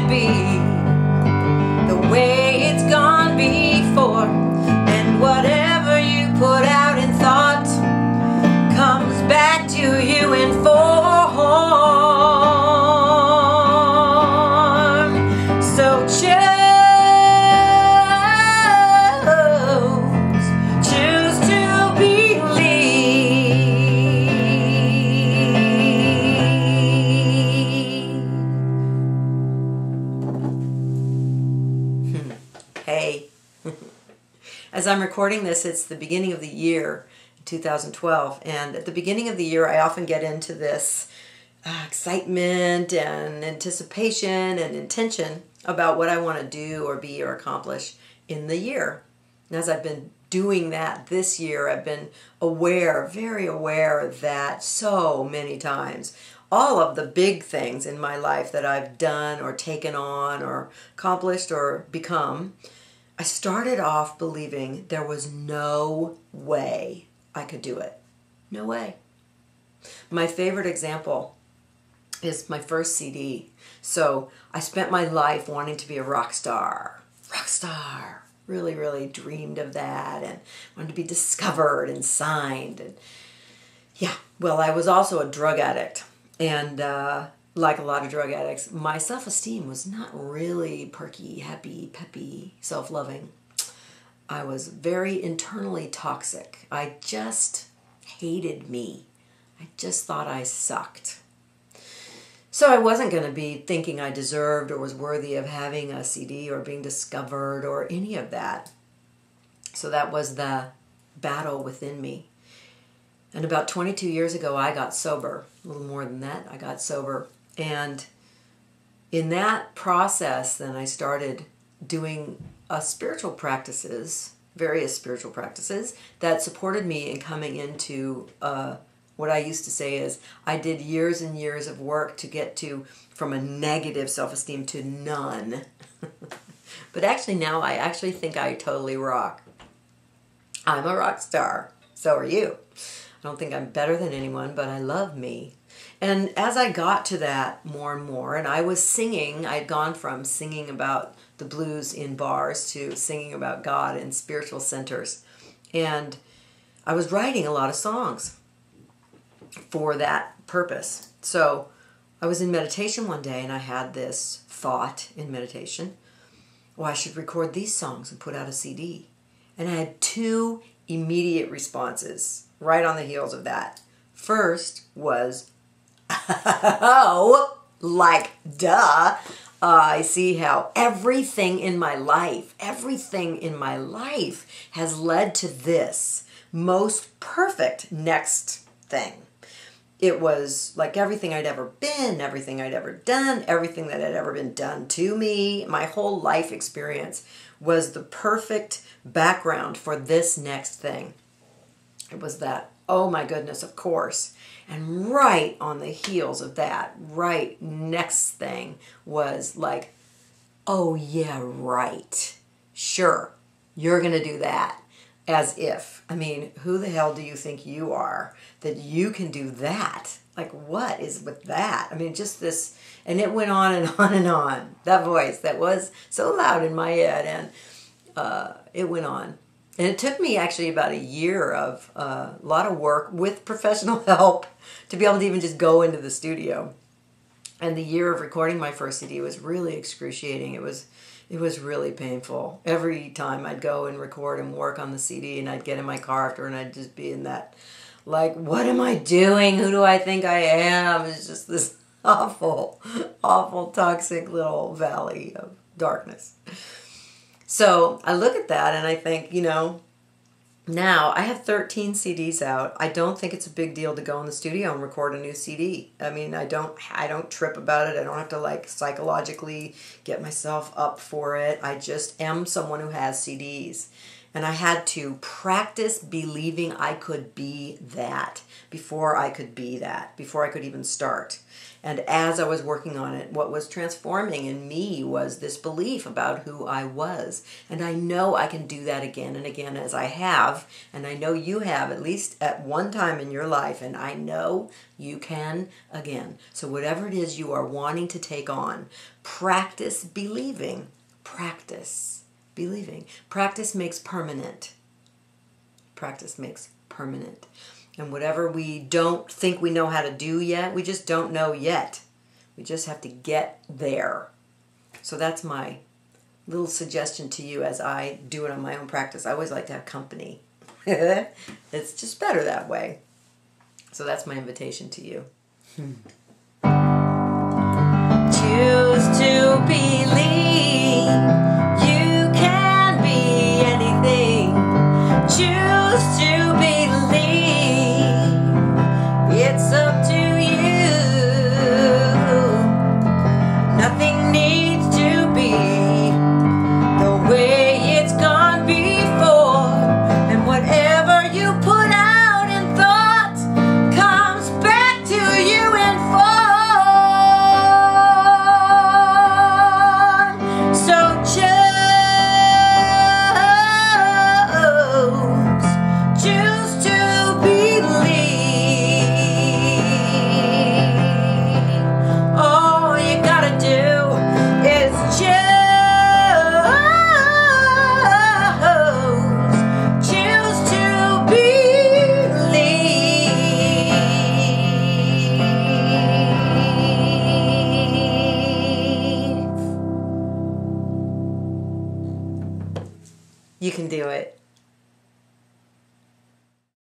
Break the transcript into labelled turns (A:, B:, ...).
A: to be the way it's gone before, and whatever you put out in thought comes back to you in form. So choose to believe. Hey. As I'm recording this, it's the beginning of the year, 2012, and at the beginning of the year I often get into this excitement and anticipation and intention about what I want to do or be or accomplish in the year. And as I've been doing that this year, I've been aware, very aware, that so many times all of the big things in my life that I've done or taken on or accomplished or become, I started off believing there was no way I could do it. No way. My favorite example is my first CD. So I spent my life wanting to be a rock star. Rock star. Really, really dreamed of that and wanted to be discovered and signed. And yeah, well, I was also a drug addict. And like a lot of drug addicts, my self-esteem was not really perky, happy, peppy, self-loving. I was very internally toxic. I just hated me. I just thought I sucked. So I wasn't going to be thinking I deserved or was worthy of having a CD or being discovered or any of that. So that was the battle within me. And about 22 years ago, I got sober. A little more than that, I got sober. And in that process, then I started doing spiritual practices, various spiritual practices that supported me in coming into what I used to say is I did years and years of work to get to from a negative self-esteem to none. But actually now I actually think I totally rock. I'm a rock star. So are you. I don't think I'm better than anyone, but I love me. And as I got to that more and more, and I was singing, I'd gone from singing about the blues in bars to singing about God in spiritual centers. And I was writing a lot of songs for that purpose. So I was in meditation one day and I had this thought in meditation, well, I should record these songs and put out a CD. And I had two immediate responses right on the heels of that. First was, oh, like, duh. I see how everything in my life has led to this most perfect next thing. It was like everything I'd ever been, everything I'd ever done, everything that had ever been done to me. My whole life experience was the perfect background for this next thing. It was that, oh my goodness, of course. And right on the heels of that, right next thing was like, oh yeah, right. Sure, you're going to do that. As if. I mean, who the hell do you think you are that you can do that? Like, what is with that? I mean, just this, and it went on and on and on. That voice that was so loud in my head, and it went on. And it took me actually about a year of a lot of work with professional help to be able to even just go into the studio. And the year of recording my first CD was really excruciating. It was really painful. Every time I'd go and record and work on the CD and I'd get in my car after and I'd just be in that, like, what am I doing? Who do I think I am? It's just this awful, awful, toxic little valley of darkness. So I look at that and I think, you know, now I have 13 CDs out. I don't think it's a big deal to go in the studio and record a new CD. I mean, I don't trip about it. I don't have to like psychologically get myself up for it. I just am someone who has CDs. And I had to practice believing I could be that before I could be that, before I could even start. And as I was working on it, what was transforming in me was this belief about who I was. And I know I can do that again and again, as I have. And I know you have, at least at one time in your life. And I know you can again. So whatever it is you are wanting to take on, practice believing. Practice believing. Practice makes permanent. Practice makes permanent. And whatever we don't think we know how to do yet, we just don't know yet. We just have to get there. So that's my little suggestion to you as I do it on my own practice. I always like to have company. It's just better that way. So that's my invitation to you. Choose to believe.